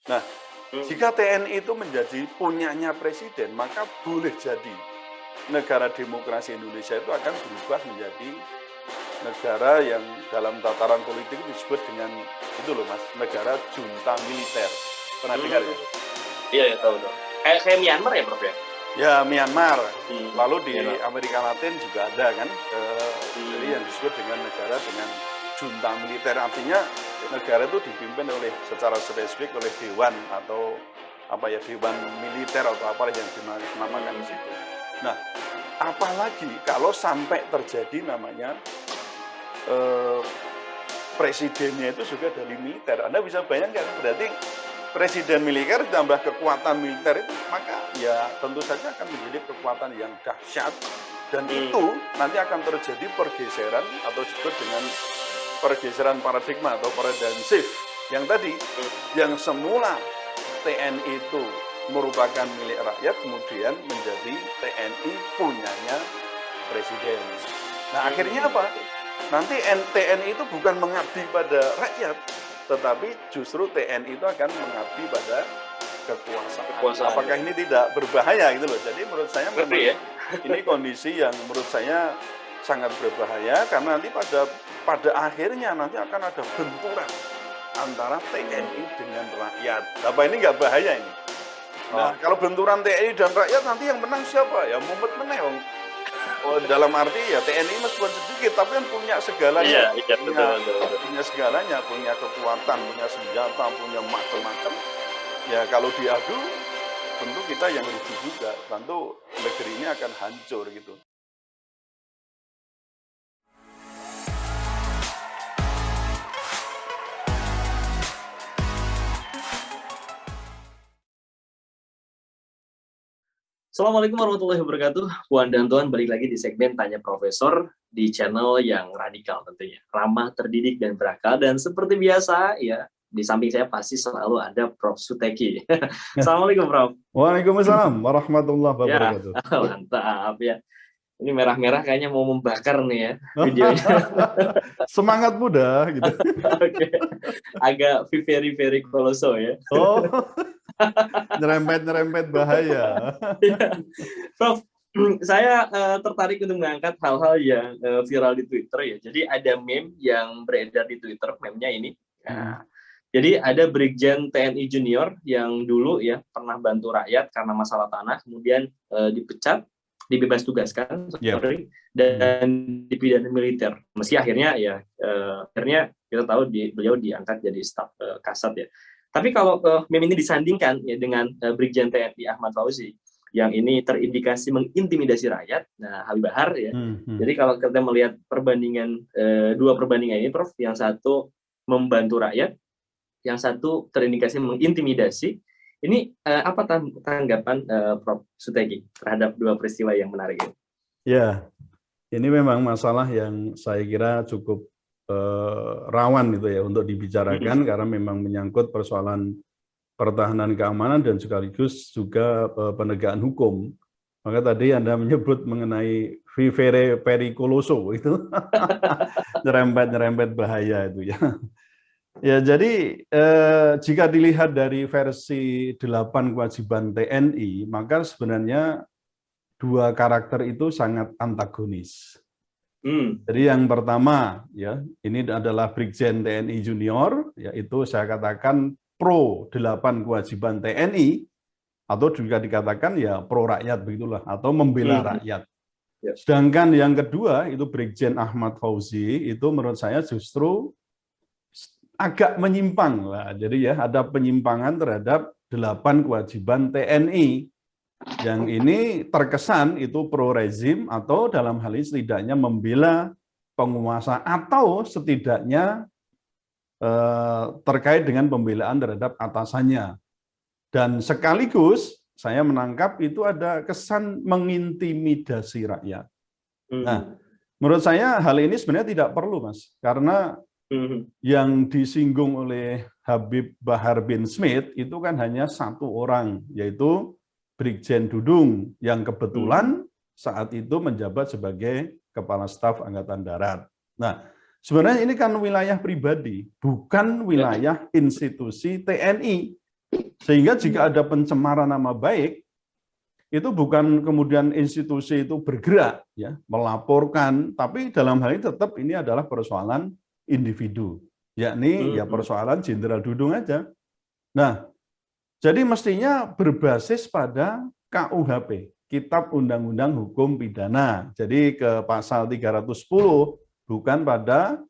Nah, jika TNI itu menjadi punyanya presiden, maka boleh jadi negara demokrasi Indonesia itu akan berubah menjadi negara yang dalam tataran politik disebut dengan itu loh Mas, negara junta militer. Pernah dengar ya? Iya, ya, tahu. Kayak Myanmar ya, Prof ya? Ya, Myanmar. Lalu di Myanmar. Amerika Latin juga ada kan, jadi yang disebut dengan negara dengan junta militer, artinya negara itu dipimpin oleh secara spesifik oleh dewan atau apa ya, dewan militer atau apa yang dinamakan di situ. Nah, apalagi kalau sampai terjadi namanya presidennya itu juga dari militer. Anda bisa bayangkan, berarti presiden militer ditambah kekuatan militer itu, maka ya tentu saja akan menjadi kekuatan yang dahsyat, dan itu nanti akan terjadi pergeseran atau disebut dengan pergeseran paradigma atau paradigm shift yang tadi, yang semula TNI itu merupakan milik rakyat kemudian menjadi TNI punyanya presiden. Nah, akhirnya apa? Nanti TNI itu bukan mengabdi pada rakyat, tetapi justru TNI itu akan mengabdi pada kekuasaan. Apakah ini tidak berbahaya gitu loh? Jadi menurut saya memang ini kondisi yang menurut saya sangat berbahaya, karena nanti pada akhirnya nanti akan ada benturan antara TNI dengan rakyat. Apa ini nggak bahaya ini? Nah, kalau benturan TNI dan rakyat nanti yang menang siapa? Ya mumet meneh. Oh, dalam arti ya TNI meskipun sedikit tapi kan punya segalanya. Punya segalanya, punya kekuatan, punya senjata, punya macam-macam. Ya kalau diadu tentu kita yang rugi juga. Tentu negeri ini akan hancur gitu. Assalamualaikum warahmatullahi wabarakatuh. Puan dan Tuan, balik lagi di segmen Tanya Profesor di channel yang radikal tentunya. Ramah, terdidik, dan berakal. Dan seperti biasa, ya di samping saya pasti selalu ada Prof. Suteki. Assalamualaikum, Prof. Waalaikumsalam warahmatullahi wabarakatuh. Ya, mantap ya. Ini merah-merah kayaknya mau membakar nih ya videonya. Semangat muda gitu. Oke. Agak very coloso ya. Oh. Nyerempet bahaya. Prof, saya tertarik untuk mengangkat hal-hal yang viral di Twitter ya. Jadi ada meme yang beredar di Twitter, meme-nya ini. Nah, jadi ada Brigjen TNI Junior yang dulu ya pernah bantu rakyat karena masalah tanah, kemudian dipecat, dibebas tugaskan, dan dipidana militer. Meski akhirnya ya akhirnya kita tahu beliau diangkat jadi staf Kasat ya. Tapi kalau meme ini disandingkan ya dengan Brigjen TNI Ahmad Fauzi yang ini terindikasi mengintimidasi rakyat, nah Habib Bahar ya. Jadi kalau kita melihat perbandingan dua perbandingan ini, Prof, yang satu membantu rakyat, yang satu terindikasi mengintimidasi. Ini apa tanggapan Prof. Suteki terhadap dua peristiwa yang menarik ini? Ya, ini memang masalah yang saya kira cukup rawan gitu ya untuk dibicarakan, karena memang menyangkut persoalan pertahanan keamanan dan sekaligus juga penegakan hukum. Maka tadi Anda menyebut mengenai vivere pericoloso itu nyerempet bahaya itu ya. Ya, jadi jika dilihat dari versi 8 kewajiban TNI, maka sebenarnya dua karakter itu sangat antagonis. Jadi yang pertama ya, ini adalah Brigjen TNI Junior, yaitu saya katakan pro 8 kewajiban TNI, atau juga dikatakan ya pro rakyat begitulah, atau membela rakyat. Sedangkan yang kedua itu Brigjen Ahmad Fauzi, itu menurut saya justru agak menyimpang lah. Jadi ya ada penyimpangan terhadap 8 kewajiban TNI. Yang ini terkesan itu pro rezim, atau dalam hal ini setidaknya membela penguasa, atau setidaknya terkait dengan pembelaan terhadap atasannya. Dan sekaligus saya menangkap itu ada kesan mengintimidasi rakyat. Nah, menurut saya hal ini sebenarnya tidak perlu, Mas, karena yang disinggung oleh Habib Bahar bin Smith itu kan hanya satu orang, yaitu Brigjen Dudung, yang kebetulan saat itu menjabat sebagai Kepala Staf Angkatan Darat. Nah, sebenarnya ini kan wilayah pribadi, bukan wilayah institusi TNI. Sehingga jika ada pencemaran nama baik, itu bukan kemudian institusi itu bergerak ya melaporkan, tapi dalam hal ini tetap ini adalah persoalan individu, yakni ya persoalan Jenderal Dudung aja. Nah, jadi mestinya berbasis pada KUHP, Kitab Undang-Undang Hukum Pidana. Jadi ke pasal 310, bukan pada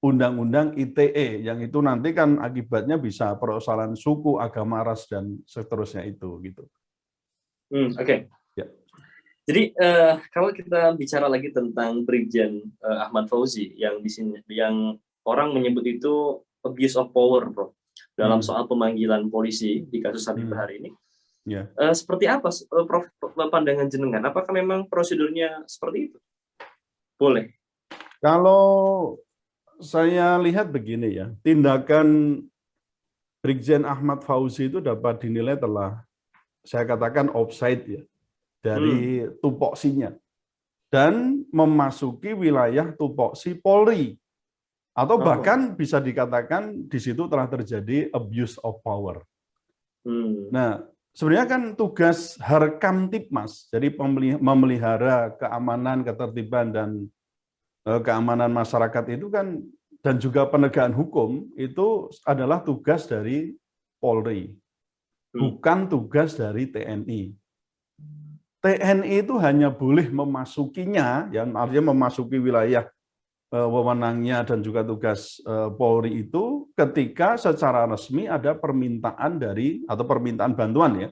Undang-Undang ITE, yang itu nanti kan akibatnya bisa persoalan suku, agama, ras, dan seterusnya itu gitu. Oke. Ya. Jadi kalau kita bicara lagi tentang Brigjen Ahmad Fauzi yang di sini, yang orang menyebut itu abuse of power, Prof. Dalam soal pemanggilan polisi di kasus Habib Bahar ini, seperti apa, Prof, pandangan jenengan? Apakah memang prosedurnya seperti itu? Boleh. Kalau saya lihat begini ya, tindakan Brigjen Ahmad Fauzi itu dapat dinilai telah, saya katakan, offside ya dari tupoksinya dan memasuki wilayah tupoksi Polri, atau bahkan bisa dikatakan di situ telah terjadi abuse of power. Nah, sebenarnya kan tugas Harkamtibmas, jadi memelihara keamanan, ketertiban, dan keamanan masyarakat itu kan, dan juga penegakan hukum itu adalah tugas dari Polri, bukan tugas dari TNI. TNI itu hanya boleh memasukinya, yang artinya memasuki wilayah wewenangnya dan juga tugas Polri itu ketika secara resmi ada permintaan dari, atau permintaan bantuan ya,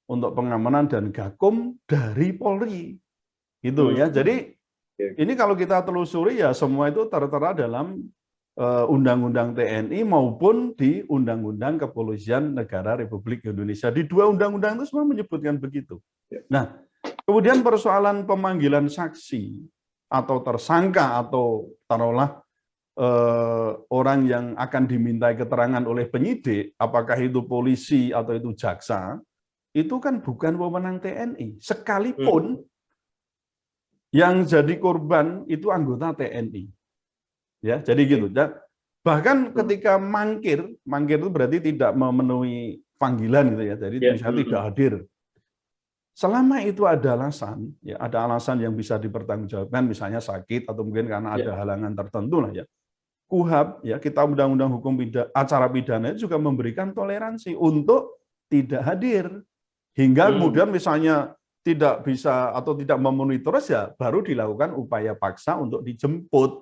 untuk pengamanan dan gakum dari Polri. Gitu ya. Jadi ini kalau kita telusuri ya semua itu tertera dalam Undang-Undang TNI maupun di Undang-Undang Kepolisian Negara Republik Indonesia. Di dua undang-undang itu semua menyebutkan begitu. Nah, kemudian persoalan pemanggilan saksi atau tersangka atau taruhlah orang yang akan dimintai keterangan oleh penyidik, apakah itu polisi atau itu jaksa, itu kan bukan wewenang TNI. Sekalipun yang jadi korban itu anggota TNI. Ya, jadi gitu. Bahkan ketika mangkir itu berarti tidak memenuhi panggilan gitu ya. Jadi misalnya tidak hadir. Selama itu ada alasan, ya ada alasan yang bisa dipertanggungjawabkan, misalnya sakit atau mungkin karena ada halangan tertentu lah ya. KUHP ya, Kitab Undang-Undang Hukum Acara Pidana itu juga memberikan toleransi untuk tidak hadir. Hingga kemudian misalnya tidak bisa atau tidak memenuhi terus ya baru dilakukan upaya paksa untuk dijemput.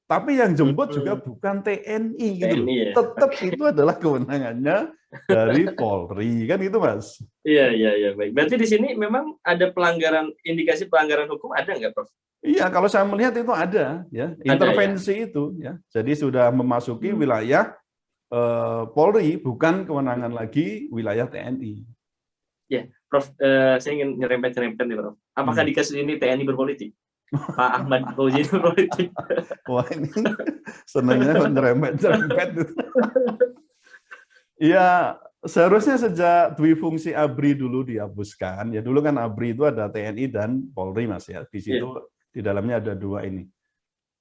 Tapi yang jemput juga bukan TNI gitu loh. Ya? Tetap itu adalah kewenangannya dari Polri, kan gitu Mas. Iya, baik. Berarti di sini memang ada pelanggaran, indikasi pelanggaran hukum ada nggak, Prof? Iya, kalau saya melihat itu ada ya, intervensi ada, ya? Itu ya. Jadi sudah memasuki wilayah Polri, bukan kewenangan lagi wilayah TNI. Ya, Prof, saya ingin nyerempet nih, Prof. Apakah di kasus ini TNI berpolitik? Pak Ahmad Fauzi berpolitik. Wah, ini senangnya nyerempet. Ya, seharusnya sejak dui fungsi ABRI dulu dihapuskan. Ya dulu kan ABRI itu ada TNI dan Polri, Mas ya. Di situ di dalamnya ada dua ini.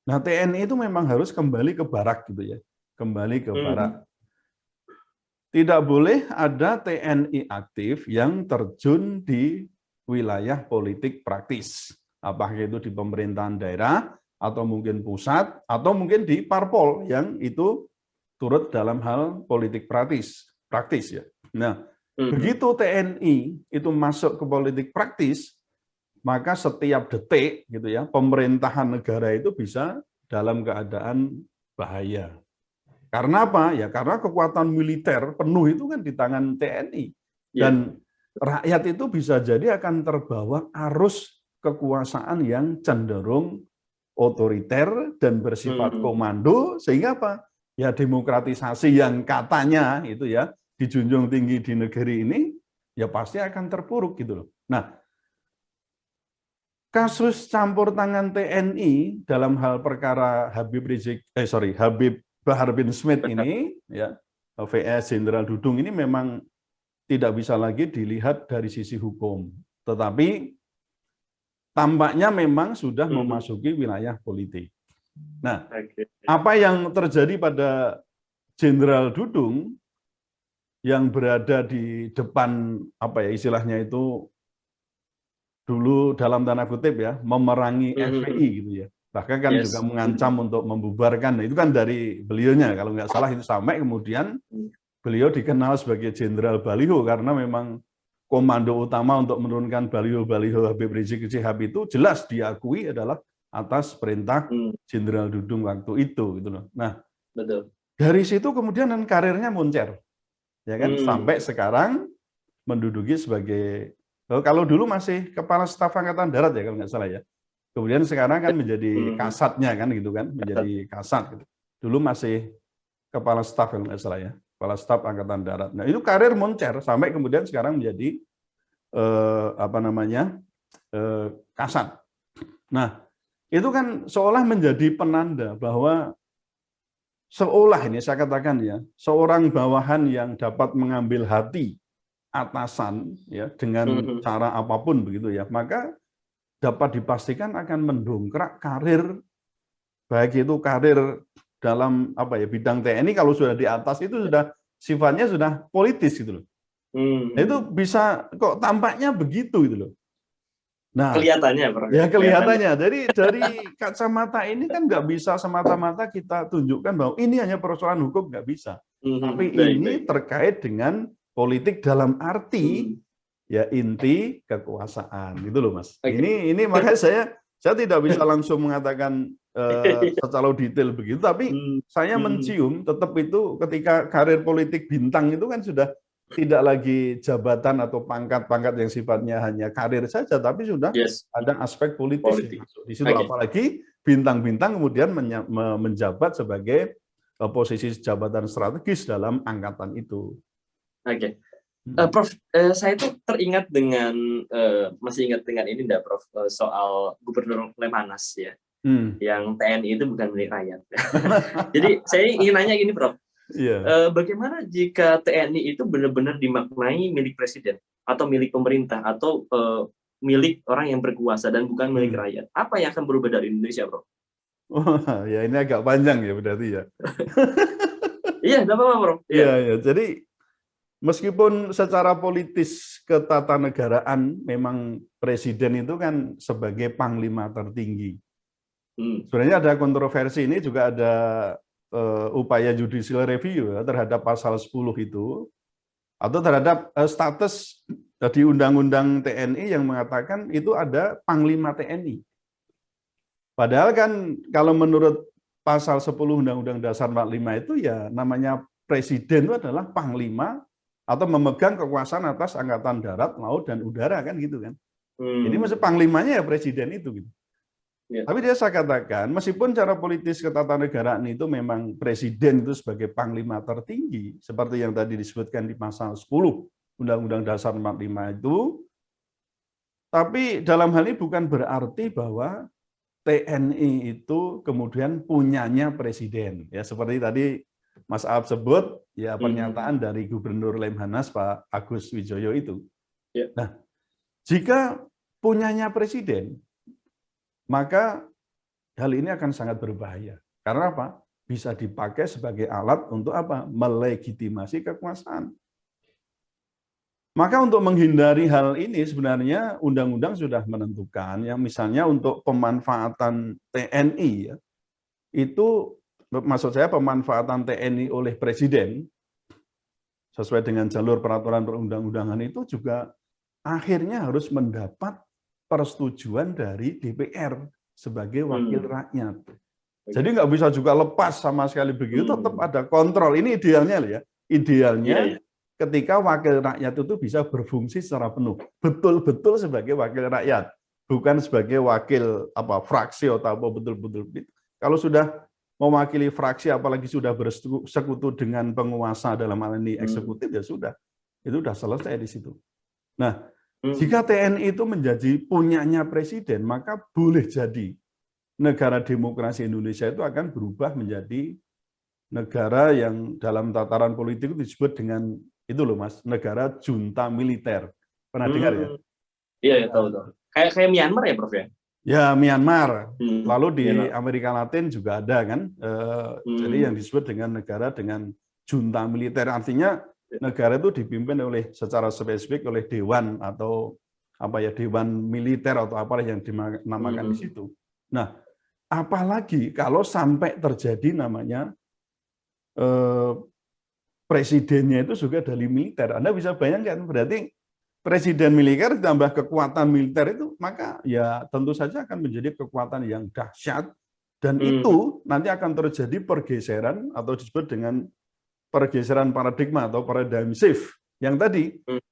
Nah, TNI itu memang harus kembali ke barak gitu ya. Kembali ke barak. Tidak boleh ada TNI aktif yang terjun di wilayah politik praktis. Apakah itu di pemerintahan daerah, atau mungkin pusat, atau mungkin di parpol yang itu turut dalam hal politik praktis ya. Nah, begitu TNI itu masuk ke politik praktis, maka setiap detik gitu ya, pemerintahan negara itu bisa dalam keadaan bahaya. Karena apa? Ya karena kekuatan militer penuh itu kan di tangan TNI. Dan rakyat itu bisa jadi akan terbawa arus kekuasaan yang cenderung otoriter dan bersifat komando, sehingga apa? Ya demokratisasi yang katanya itu ya dijunjung tinggi di negeri ini ya pasti akan terpuruk gitu loh. Nah, kasus campur tangan TNI dalam hal perkara Habib Bahar bin Smith ini ya, VS Jenderal Dudung ini memang tidak bisa lagi dilihat dari sisi hukum, tetapi tampaknya memang sudah memasuki wilayah politik. Nah, apa yang terjadi pada Jenderal Dudung yang berada di depan apa ya istilahnya itu dulu dalam tanda kutip ya memerangi FPI gitu ya. Bahkan kan juga Yes. mengancam untuk membubarkan. Nah, itu kan dari beliaunya kalau nggak salah itu sampai kemudian beliau dikenal sebagai Jenderal Baliho karena memang komando utama untuk menurunkan baliho-baliho Habib Rizik Syihab itu jelas diakui adalah atas perintah Jenderal Dudung waktu itu gitu loh. Nah, Betul. dari situ kemudian kan karirnya moncer. Ya kan sampai sekarang menduduki sebagai kalau dulu masih Kepala Staf Angkatan Darat ya kalau nggak salah ya. Kemudian sekarang kan menjadi kasatnya kan gitu kan, menjadi kasat gitu. Dulu masih Kepala Staf kalau nggak salah ya, Kepala Staf Angkatan Darat. Nah itu karir moncer sampai kemudian sekarang menjadi kasat. Nah itu kan seolah menjadi penanda bahwa seolah ini saya katakan ya, seorang bawahan yang dapat mengambil hati atasan ya dengan cara apapun begitu ya, maka dapat dipastikan akan mendongkrak karir baik itu karir dalam apa ya bidang TNI kalau sudah di atas itu sudah sifatnya sudah politis gitu loh. Nah, itu bisa kok tampaknya begitu gitu loh. Nah, kelihatannya, Bro. Ya kelihatannya. Jadi dari kacamata ini kan nggak bisa semata-mata kita tunjukkan bahwa ini hanya persoalan hukum, nggak bisa. Tapi ini terkait dengan politik dalam arti ya inti kekuasaan gitu loh Mas. Ini makanya saya tidak bisa langsung mengatakan secara detail begitu, tapi saya mencium tetap itu ketika karir politik bintang itu kan sudah tidak lagi jabatan atau pangkat-pangkat yang sifatnya hanya karir saja, tapi sudah ada aspek politis di situ. Apalagi bintang-bintang kemudian menjabat sebagai posisi jabatan strategis dalam angkatan itu. Prof, saya itu teringat dengan masih ingat dengan ini enggak, Prof, soal Gubernur Lemhanas ya, yang TNI itu bukan milik rakyat. Jadi saya ingin nanya gini, Prof. Bagaimana jika TNI itu benar-benar dimaknai milik presiden atau milik pemerintah atau milik orang yang berkuasa dan bukan milik rakyat? Apa yang akan berubah dari Indonesia, Bro? Ya ini agak panjang ya berarti ya. Iya, enggak apa-apa, Bro. Iya, jadi meskipun secara politis ketatanegaraan memang presiden itu kan sebagai panglima tertinggi. Sebenarnya ada kontroversi ini juga ada upaya judicial review ya, terhadap pasal 10 itu atau terhadap status di Undang-Undang TNI yang mengatakan itu ada Panglima TNI. Padahal kan kalau menurut pasal 10 Undang-Undang Dasar 45 itu ya namanya presiden itu adalah Panglima atau memegang kekuasaan atas Angkatan Darat, Laut, dan Udara kan gitu kan. Jadi maksud Panglimanya ya presiden itu gitu. Tapi saya katakan, meskipun cara politis ketatanegaraan itu memang presiden itu sebagai panglima tertinggi, seperti yang tadi disebutkan di pasal 10 Undang-Undang Dasar 45 itu, tapi dalam hal ini bukan berarti bahwa TNI itu kemudian punyanya presiden. Ya seperti tadi Mas Aab sebut, ya pernyataan dari Gubernur Lemhanas Pak Agus Wijoyo itu. Nah, jika punyanya presiden, maka hal ini akan sangat berbahaya. Karena apa? Bisa dipakai sebagai alat untuk apa? Melegitimasi kekuasaan. Maka untuk menghindari hal ini sebenarnya undang-undang sudah menentukan yang misalnya untuk pemanfaatan TNI ya, itu maksud saya pemanfaatan TNI oleh presiden sesuai dengan jalur peraturan perundang-undangan itu juga akhirnya harus mendapat persetujuan dari DPR sebagai wakil rakyat. Jadi nggak bisa juga lepas sama sekali begitu, tetap ada kontrol. Ini idealnya ya. Idealnya ketika wakil rakyat itu bisa berfungsi secara penuh, betul-betul sebagai wakil rakyat, bukan sebagai wakil fraksi atau apa betul-betul. Kalau sudah mewakili fraksi, apalagi sudah bersekutu dengan penguasa dalam hal ini eksekutif ya sudah, itu sudah selesai di situ. Nah, jika TNI itu menjadi punyanya presiden, maka boleh jadi negara demokrasi Indonesia itu akan berubah menjadi negara yang dalam tataran politik itu disebut dengan itu loh Mas, negara junta militer. Pernah dengar ya? Iya, tahu. Kayak Myanmar ya, Prof ya? Ya, Myanmar. Lalu di Amerika Latin juga ada kan. Jadi yang disebut dengan negara dengan junta militer, artinya negara itu dipimpin oleh secara spesifik oleh dewan atau dewan militer atau apa yang dinamakan di situ. Nah, apalagi kalau sampai terjadi namanya presidennya itu juga dari militer. Anda bisa bayangkan, berarti presiden militer ditambah kekuatan militer itu, maka ya tentu saja akan menjadi kekuatan yang dahsyat, dan itu nanti akan terjadi pergeseran atau disebut dengan pergeseran paradigma atau paradigm shift. Yang tadi,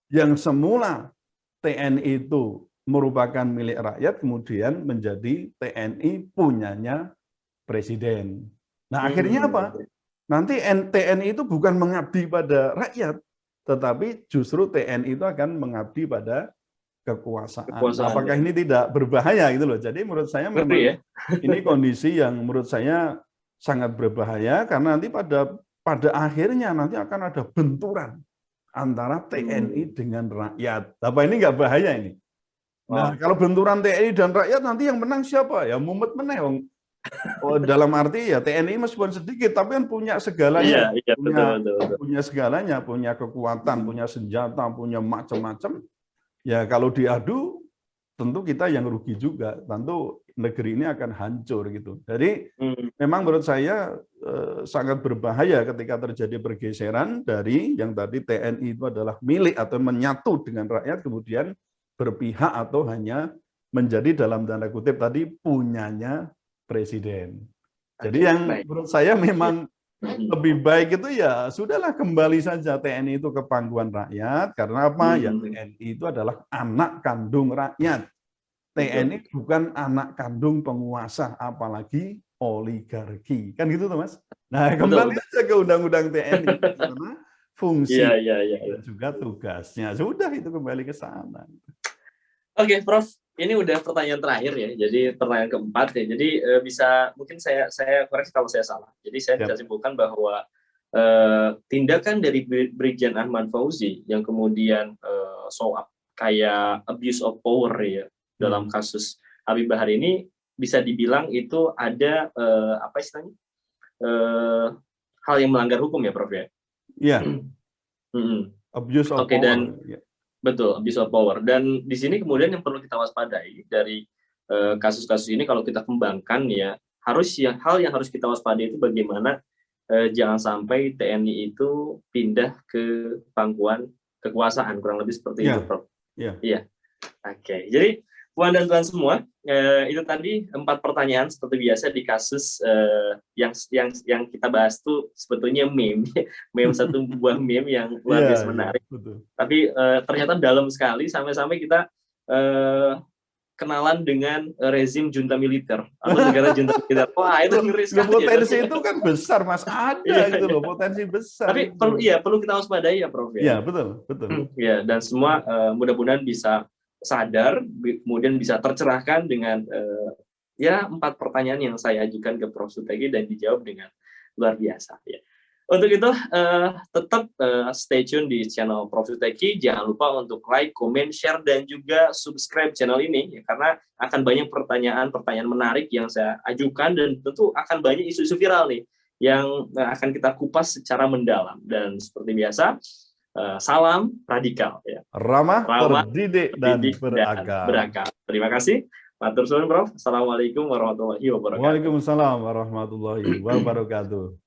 yang semula TNI itu merupakan milik rakyat, kemudian menjadi TNI punyanya presiden. Nah, akhirnya apa? Nanti TNI itu bukan mengabdi pada rakyat, tetapi justru TNI itu akan mengabdi pada kekuasaan. Apakah ini tidak berbahaya gitu loh? Jadi menurut saya memang ini kondisi yang menurut saya sangat berbahaya, karena nanti pada akhirnya nanti akan ada benturan antara TNI dengan rakyat. Apa ini nggak bahaya ini? Nah, kalau benturan TNI dan rakyat, nanti yang menang siapa? Ya mumet meneh. Dalam arti ya TNI meskipun sedikit, tapi kan punya segalanya. Punya segalanya, punya kekuatan, punya senjata, punya macam-macam. Ya kalau diadu, tentu kita yang rugi juga. Tentu negeri ini akan hancur gitu. Jadi memang menurut saya sangat berbahaya ketika terjadi pergeseran dari yang tadi TNI itu adalah milik atau menyatu dengan rakyat, kemudian berpihak atau hanya menjadi dalam tanda kutip tadi punyanya presiden. Jadi yang menurut saya memang lebih baik itu ya sudahlah, kembali saja TNI itu ke pangkuan rakyat. Karena apa? Ya TNI itu adalah anak kandung rakyat. TNI bukan anak kandung penguasa, apalagi oligarki. Kan gitu tuh Mas? Nah, kembali aja ke undang-undang TNI. Karena fungsi dan juga tugasnya. Sudah, itu kembali ke sana. Oke, Prof. Ini udah pertanyaan terakhir ya. Jadi pertanyaan keempat ya. Jadi bisa mungkin saya koreksi kalau saya salah. Jadi saya bisa simpulkan bahwa tindakan dari Brigjen Ahmad Fauzi yang kemudian soal kayak abuse of power ya dalam kasus Habib Bahar ini bisa dibilang itu ada apa istilahnya hal yang melanggar hukum ya, Prof ya. Iya. Abuse of power. Dan betul, abuse of power. Dan di sini kemudian yang perlu kita waspadai dari kasus-kasus ini kalau kita kembangkan ya, hal yang harus kita waspadai itu bagaimana jangan sampai TNI itu pindah ke pangkuan kekuasaan, kurang lebih seperti itu, Prof. Iya. Oke. Jadi Puan dan Tuan semua, itu tadi 4 pertanyaan seperti biasa di kasus yang kita bahas tuh sebetulnya meme satu buah meme yang luar biasa menarik. Tapi ternyata dalam sekali sampai kita kenalan dengan rezim junta militer atau negara junta militer. Wah, itu ngeri sekali. Potensi itu kan besar, Mas. Ada gitu loh, potensi besar. Tapi perlu kita waspadai ya, Prof. Iya, betul. Ya, dan semua mudah-mudahan bisa sadar, kemudian bisa tercerahkan dengan 4 pertanyaan yang saya ajukan ke Prof. Suteki dan dijawab dengan luar biasa. Ya. Untuk itu tetap stay tune di channel Prof. Suteki. Jangan lupa untuk like, comment, share, dan juga subscribe channel ini ya, karena akan banyak pertanyaan-pertanyaan menarik yang saya ajukan, dan tentu akan banyak isu-isu viral nih yang akan kita kupas secara mendalam. Dan seperti biasa, salam radikal ya. Ramah, terdidik dan berakal. Terima kasih. Matur suwun, Prof. Assalamualaikum warahmatullahi wabarakatuh. Waalaikumsalam warahmatullahi wabarakatuh.